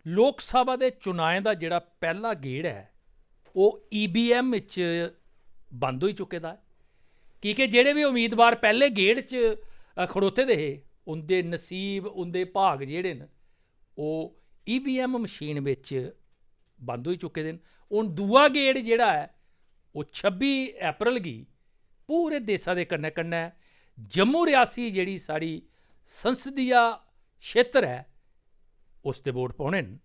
लोक सभा के चुनाएं का जिहड़ा पहला गेड़ है वो EVM विच बंद हो चुके दा है, क्योंकि जिहड़े भी उम्मीदवार पहले गेड़ च खड़ोते दे हे उनके नसीब उनके भाग जिहड़े न वो EVM मशीन विच बंद हो चुके दे न। हुण दूआ गेड़ जिहड़ा है वो 26 अप्रैल गी पूरे देशा दे कन्नै कन्नै जम्मू रियासी जिहड़ी साड़ी संसदीय क्षेत्र है उस ते वोट पाने न।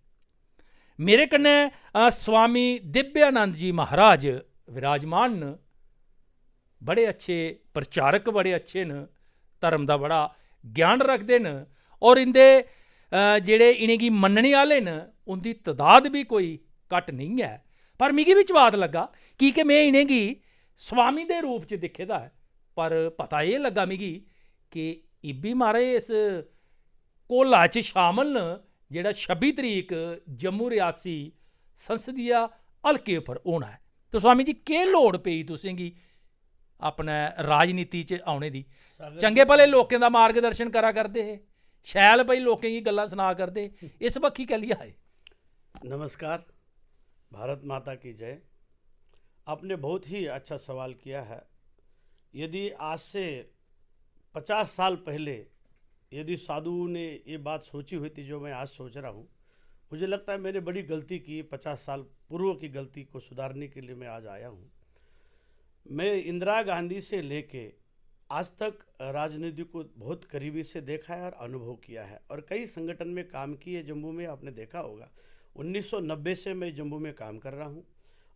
मेरे कन्नै स्वामी दिव्यानंद जी महाराज विराजमान न, बड़े अच्छे प्रचारक, बड़े अच्छे न, धर्म का बड़ा ज्ञान रखते न और इंदे जेड़े इनेंगी मनने आह्ले न उनकी तादाद भी कोई घट नहीं है। पर मिगी भी चवात लगा कि मैं इनेंगी स्वामी दे रूप च दिखे दा है, पर पता ये लगा मिगी कि इब्बी मारे इस कोला च शामल न जेड़ा 26 तरीक जम्मू रियासी संसदीय हल्के पर होना है। तो स्वामी जी केह् लोड़ पेई तुसेंगी अपने राजनीति च औने दी? चंगे भले लोकें दा मार्गदर्शन करा करदे हे, शैल भाई लोकें गी गल्लां सना करदे, इस बक्खी कैली आए? नमस्कार, भारत माता की जय। आपने बहुत ही अच्छा सवाल किया है। यदि आज से 50 साल पहले यदि साधु ने ये बात सोची हुई थी जो मैं आज सोच रहा हूँ, मुझे लगता है मैंने बड़ी गलती की। 50 साल पूर्व की गलती को सुधारने के लिए मैं आज आया हूँ। मैं इंदिरा गांधी से लेके आज तक राजनीति को बहुत करीबी से देखा है और अनुभव किया है और कई संगठन में काम किए। जम्मू में आपने देखा होगा 1990 से मैं जम्मू में काम कर रहा हूँ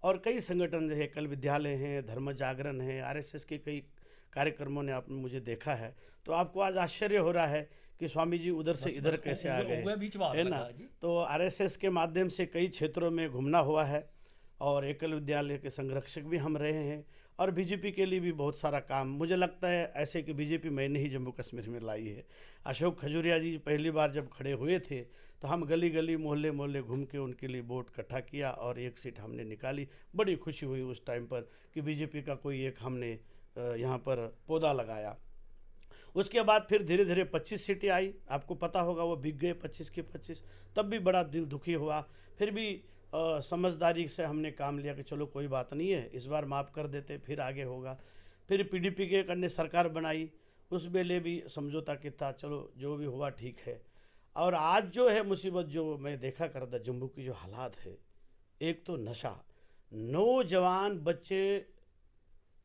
और कई संगठन जो है, कल विद्यालय हैं, धर्म जागरण है, RSS के कई कार्यक्रमों ने आपने मुझे देखा है। तो आपको आज आश्चर्य हो रहा है कि स्वामी जी उधर से इधर कैसे आ गए, है ना? तो RSS के माध्यम से कई क्षेत्रों में घूमना हुआ है और एकल विद्यालय के संरक्षक भी हम रहे हैं और बीजेपी के लिए भी बहुत सारा काम। मुझे लगता है ऐसे कि बीजेपी मैंने ही जम्मू कश्मीर में लाई है। अशोक खजूरिया जी पहली बार जब खड़े हुए थे तो हम गली गली मोहल्ले मोहल्ले घूम के उनके लिए वोट इकट्ठा किया और एक सीट हमने निकाली। बड़ी खुशी हुई उस टाइम पर कि बीजेपी का कोई एक हमने यहाँ पर पौधा लगाया। उसके बाद फिर धीरे धीरे 25 सीटें आई, आपको पता होगा वो बिक गए 25 के 25। तब भी बड़ा दिल दुखी हुआ, फिर भी समझदारी से हमने काम लिया कि चलो कोई बात नहीं है, इस बार माफ़ कर देते, फिर आगे होगा। फिर PDP के करने सरकार बनाई, उस वेले भी समझौता कि था, चलो जो भी हुआ ठीक है। और आज जो है मुसीबत जो मैं देखा करता जम्मू की जो हालात है, एक तो नशा, नौजवान बच्चे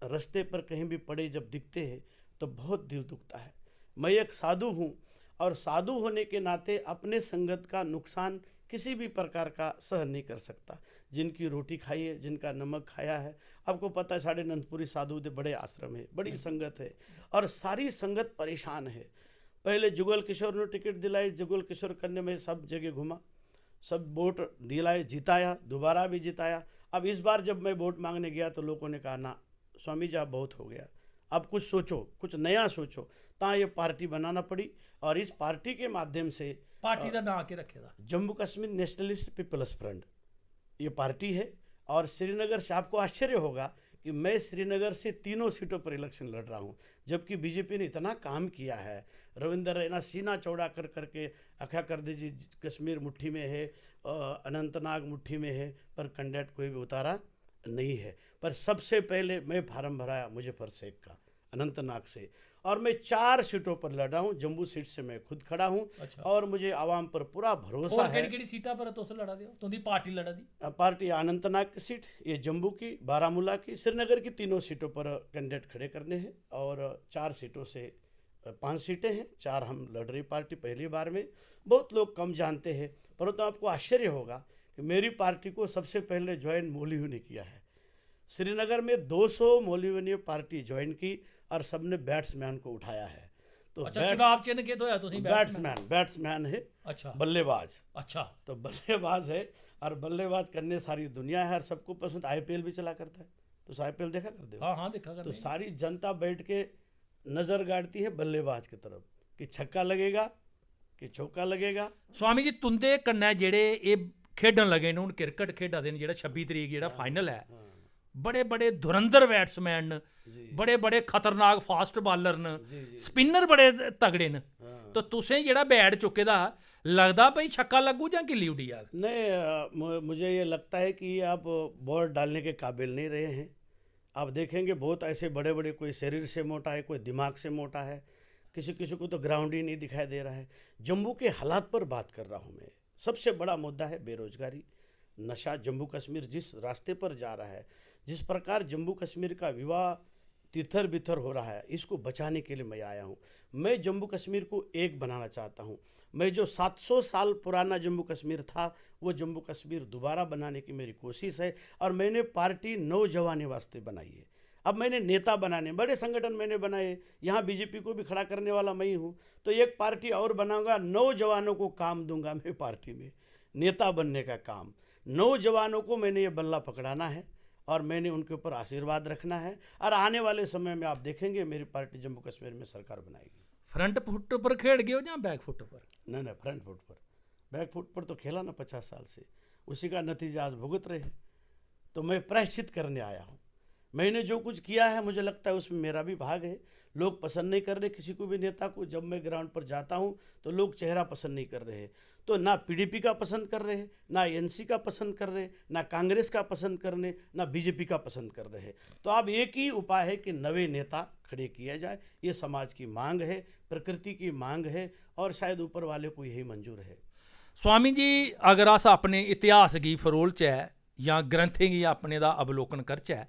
रास्ते पर कहीं भी पड़े जब दिखते हैं तो बहुत दिल दुखता है। मैं एक साधु हूँ और साधु होने के नाते अपने संगत का नुकसान किसी भी प्रकार का सहन नहीं कर सकता। जिनकी रोटी खाई है, जिनका नमक खाया है, आपको पता है साढ़े नंदपुरी साधु दे बड़े आश्रम है, बड़ी संगत है और सारी संगत परेशान है। पहले जुगल किशोर ने टिकट दिलाई, जुगल किशोर करने में सब जगह घुमा, सब वोट दिलाए, जिताया, दोबारा भी जिताया। अब इस बार जब मैं वोट मांगने गया तो लोगों ने कहा ना स्वामी जी आप बहुत हो गया, अब कुछ सोचो, कुछ नया सोचो। ता ये पार्टी बनाना पड़ी और इस पार्टी के माध्यम से पार्टी का नाम के रखे था Jammu Kashmir nationalist people's front ये पार्टी है। और श्रीनगर से आपको आश्चर्य होगा कि मैं श्रीनगर से 3 सीटों पर इलेक्शन लड़ रहा हूँ, जबकि बीजेपी ने इतना काम किया है। रविंदर रैना सीना चौड़ा कर करके आख्या कर दीजिए कश्मीर मुट्ठी में है, अनंतनाग मुट्ठी में है, पर कैंडिडेट कोई भी उतारा नहीं है। पर सबसे पहले मैं फार्म भराया मुजफ्फर शेख का अनंतनाग से और मैं 4 सीटों पर लड़ा हूँ। जम्मू सीट से मैं खुद खड़ा हूँ। अच्छा। और मुझे आवाम पर पूरा भरोसा है। केड़ी सीटा पर तो लड़ा दियो तुंदी पार्टी लड़ा दी? पार्टी अनंतनाग की सीट, ये जम्मू की, बारामूला की, श्रीनगर की 3 सीटों पर कैंडिडेट खड़े करने हैं और 4 सीटों से 5 सीटें हैं, 4 हम लड़ रही पार्टी पहली बार में। बहुत लोग कम जानते हैं, परंतु आपको आश्चर्य होगा कि मेरी पार्टी को सबसे पहले ज्वाइन मौलवियों ने किया है। श्रीनगर में 200 मौलवियों ने पार्टी ज्वाइन की और सबने बैट्समैन को उठाया है। तो अच्छा, चुनाव चिन्ह के तो है तो बैट्समैन है। अच्छा, बल्लेबाज। अच्छा, तो बल्लेबाज है और बल्लेबाज करने सारी दुनिया है और सबको पसंद। IPL भी चला करता है, तो IPL देखा करते हो? हाँ देखा करते। तो सारी जनता बैठ के नजर गाड़ती है बल्लेबाज की तरफ कि छक्का लगेगा कि चौका लगेगा। स्वामी जी तुंदे कन्नै जेड़े ये खेडन लगे न, क्रिकेट खेडा दे न, जेड़ा 26 तरीक जेड़ा फाइनल है, बड़े बड़े धुरंधर बैट्समैन न, बड़े बड़े खतरनाक फास्ट बॉलर न, स्पिनर बड़े तगड़े न। तो तुसें जेड़ा बैट चुके दा लगदा भई छक्का लगू जां गिल्ली उड़ी जाग? नहीं, मुझे ये लगता है कि आप बॉल डालने के काबिल नहीं रहे हैं। आप देखेंगे बहुत ऐसे बड़े बड़े, कोई शरीर से मोटा है, कोई दिमाग से मोटा है, किसी किसी को तो ग्राउंड ही नहीं दिखाई दे रहा है। जम्मू के हालात पर बात कर रहा हूँ मैं। सबसे बड़ा मुद्दा है बेरोजगारी, नशा। जम्मू कश्मीर जिस रास्ते पर जा रहा है, जिस प्रकार जम्मू कश्मीर का विवाह तितर बितर हो रहा है, इसको बचाने के लिए मैं आया हूँ। मैं जम्मू कश्मीर को एक बनाना चाहता हूँ। मैं जो 700 साल पुराना जम्मू कश्मीर था, वो जम्मू कश्मीर दोबारा बनाने की मेरी कोशिश है। और मैंने पार्टी नौजवान वास्ते बनाई है। अब मैंने नेता बनाने, बड़े संगठन मैंने बनाए, यहाँ बीजेपी को भी खड़ा करने वाला मैं ही हूँ। तो एक पार्टी और बनाऊंगा, नौजवानों को काम दूंगा मैं पार्टी में, नेता बनने का काम। नौजवानों को मैंने ये बल्ला पकड़ाना है और मैंने उनके ऊपर आशीर्वाद रखना है। और आने वाले समय में आप देखेंगे मेरी पार्टी जम्मू कश्मीर में सरकार बनाएगी। फ्रंट फुट पर खेड़ गए हो या बैक फुट पर? नहीं, फ्रंट फुट पर। बैक फुट पर तो खेला ना 50 साल से, उसी का नतीजा आज भुगत रहे हैं। तो मैं प्रायश्चित करने आया हूँ। मैंने जो कुछ किया है, मुझे लगता है उसमें मेरा भी भाग है। लोग पसंद नहीं कर रहे किसी को भी नेता को। जब मैं ग्राउंड पर जाता हूँ तो लोग चेहरा पसंद नहीं कर रहे हैं। तो ना पीडीपी का पसंद कर रहे हैं, ना एनसी का पसंद कर रहे हैं, ना कांग्रेस का पसंद कर रहे हैं, ना बीजेपी का पसंद कर रहे हैं। तो अब एक ही उपाय है कि नए नेता खड़े किया जाए। ये समाज की मांग है, प्रकृति की मांग है, और शायद ऊपर वाले को यही मंजूर है। स्वामी जी, अगर अस अपने इतिहास गी फरोलचै या ग्रंथें गी अपने दा अवलोकन करचै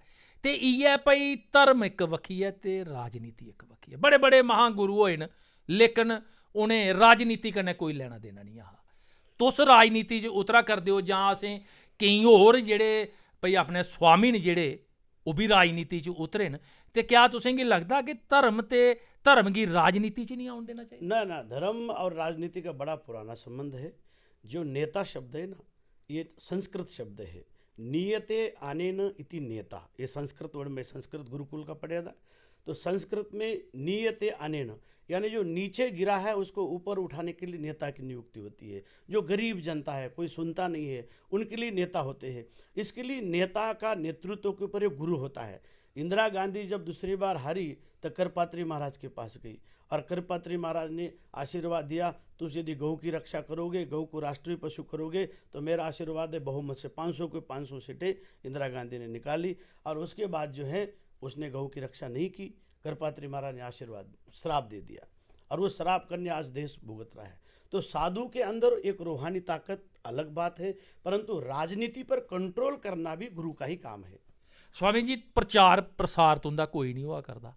ते इयै भई धर्म इक बक्खी है ते राजनीति इक बक्खी है। बड़े बड़े महागुरु होए न, लेकिन उ'नें राजनीति कन्नै कोई लैना देना नहीं हा। तुस राजनीति च उतरा करदे हो जां असें केईं होर जेह्ड़े भई अपने स्वामी न जेह्ड़े ओह् बी राजनीति च उतरे न, ते क्या तुसें गी लगदा कि धर्म गी राजनीति च नहीं औन देना चाहिए? ना, धर्म और राजनीति का बड़ा पुराना संबंध है। जो नेता शब्द है ना, ये संस्कृत शब्द है। नियते आनेन इति नेता, ये संस्कृत वर्ड में, संस्कृत गुरुकुल का पढ़ा था। तो संस्कृत में नियते आनेन यानी जो नीचे गिरा है उसको ऊपर उठाने के लिए नेता की नियुक्ति होती है। जो गरीब जनता है, कोई सुनता नहीं है, उनके लिए नेता होते हैं। इसके लिए नेता का नेतृत्व के ऊपर एक गुरु होता है। इंदिरा गांधी जब दूसरी बार हारी तो करपात्री महाराज के पास गई, और करपात्री महाराज ने आशीर्वाद दिया, तुम यदि गौ की रक्षा करोगे, गौ को राष्ट्रीय पशु करोगे, तो मेरा आशीर्वाद है बहुमत से 500 के 500 सीटें इंदिरा गांधी ने निकाली। और उसके बाद जो है उसने गौ की रक्षा नहीं की। करपात्री महाराज ने आशीर्वाद श्राप दे दिया, और वो श्राप करने आज देश भुगत रहा है। तो साधु के अंदर एक रूहानी ताकत अलग बात है, परंतु राजनीति पर कंट्रोल करना भी गुरु का ही काम है। स्वामी जी, प्रचार प्रसार तुंदा कोई नहीं हुआ करदा,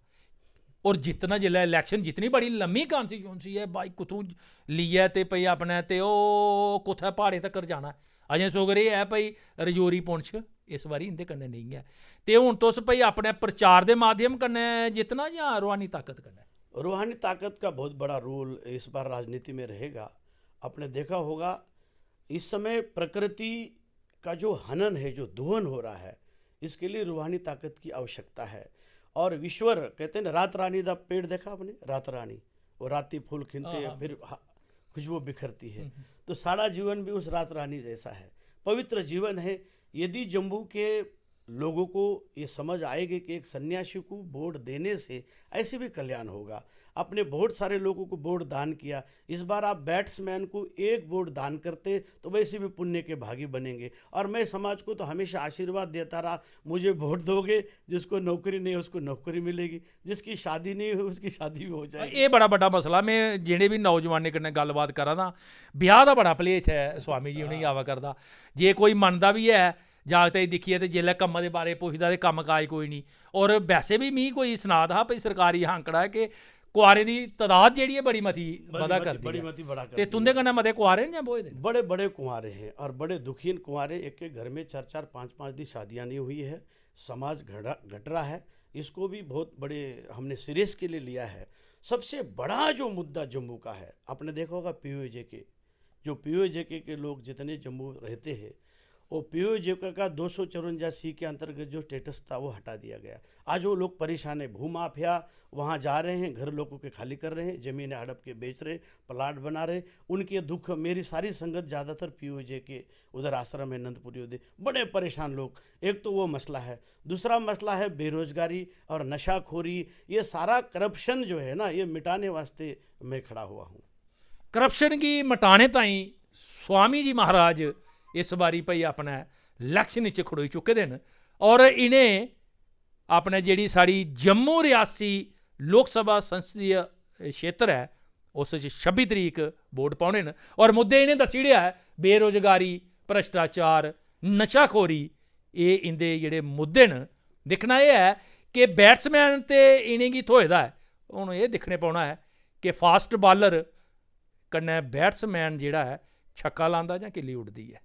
और जितना जिल्लै इलैक्शन जितनी बड़ी लम्मी कॉन्स्टिट्यूंसी है भाई, कुत्थों लियै ते भई अपने ते ओह् कुत्थै प्हाड़े तक्कर जाना है। अजें सुगर एह् है भई रजौरी पुंछ इस बारी इंदे कन्नै नेईं है, ते हुण तुस भई अपने प्रचार दे माध्यम कन्नै जितना जां रूहानी ताकत कन्नै? रूहानी ताकत का बहुत बड़ा रोल इस बार राजनीति में रहेगा। आपने देखा होगा इस समय प्रकृति का जो हनन है, जो दोहन हो रहा है, इसके लिए रूहानी ताकत की आवश्यकता है। और ईश्वर कहते हैं ना, रात रानी का पेड़ देखा आपने? रात रानी, वो राती फूल खिलते हैं, फिर खुशबू बिखरती है। तो सारा जीवन भी उस रात रानी जैसा है, पवित्र जीवन है। यदि जम्मू के लोगों को ये समझ आएगी कि एक सन्यासी को वोट देने से ऐसे भी कल्याण होगा। आपने बहुत सारे लोगों को वोट दान किया, इस बार आप बैट्समैन को एक वोट दान करते तो वैसे भी पुण्य के भागी बनेंगे। और मैं समाज को तो हमेशा आशीर्वाद देता रहा, मुझे वोट दोगे, जिसको नौकरी नहीं है उसको नौकरी मिलेगी, जिसकी शादी नहीं हुई उसकी शादी भी हो जाएगी। ये बड़ा बड़ा मसला। मैं जेह्ड़े भी नौजवानें कन्नै गल्लबात करा ना, ब्याह दा बड़ा भलेच है स्वामी जी उ'नेंगी आवा करदा। जे कोई मनदा भी है जागते ही दिक्खिए ते जेल्लै कम्मा दे बारे पुछदा ते कम्म काज कोई नहीं। और वैसे भी मी कोई सना दा भई सरकारी आंकड़ा है कि कुआरें दी तादाद जेह्ड़ी है बड़ी मती बधा करदी है, ते तुंदे कन्नै मते कुआरे न जां बोए दे? बड़े बड़े कुंवारे हैं, और बड़े दुखीन कुंवारे। एक एक घर में 4-4 5-5 दी शादियाँ नहीं हुई है। समाज घट रहा है, इसको भी बहुत बड़े हमने सीरियस के लिए लिया है। सबसे बड़ा जो मुद्दा जम्मू का है, आपने देखा होगा POJK, जो POJK के लोग जितने जम्मू रहते हैं, वो POJK का 254C के अंतर्गत जो स्टेटस था वो हटा दिया गया। आज वो लोग परेशान है, भूमाफिया वहाँ जा रहे हैं, घर लोगों के खाली कर रहे हैं, ज़मीनें हड़प के बेच रहे, प्लाट बना रहे। उनके दुख, मेरी सारी संगत ज़्यादातर POJK उधर आश्रम है नंदपुरी उधर, बड़े परेशान लोग। एक तो वो मसला है, दूसरा मसला है बेरोजगारी और नशाखोरी। ये सारा करप्शन जो है ना, ये मिटाने वास्ते मैं खड़ा हुआ हूँ। करप्शन गी मटाने ताईं स्वामी जी महाराज इस बारी भाई अपने इलैक्शन च खड़ोई चुके दे न और इनें अपने जेह्ड़ी साढ़ी जम्मू रियासी लोक सभा संसदीय क्षेत्र है उस 26 तरीक वोट पाने न और मुद्दे इनें दस्सी ओड़ेआ है बेरोजगारी भ्रष्टाचार नशाखोरी एह् इंदे जेह्ड़े मुद्दे न दिक्खना एह् है कि बैट्समैन ते इनेंगी थ्होए दा है हून एह् दिक्खने पौना है कि फास्ट बालर कन्नै बैट्समैन जेह्ड़ा है छक्का लांदा जां किल्ली उड्डदी है।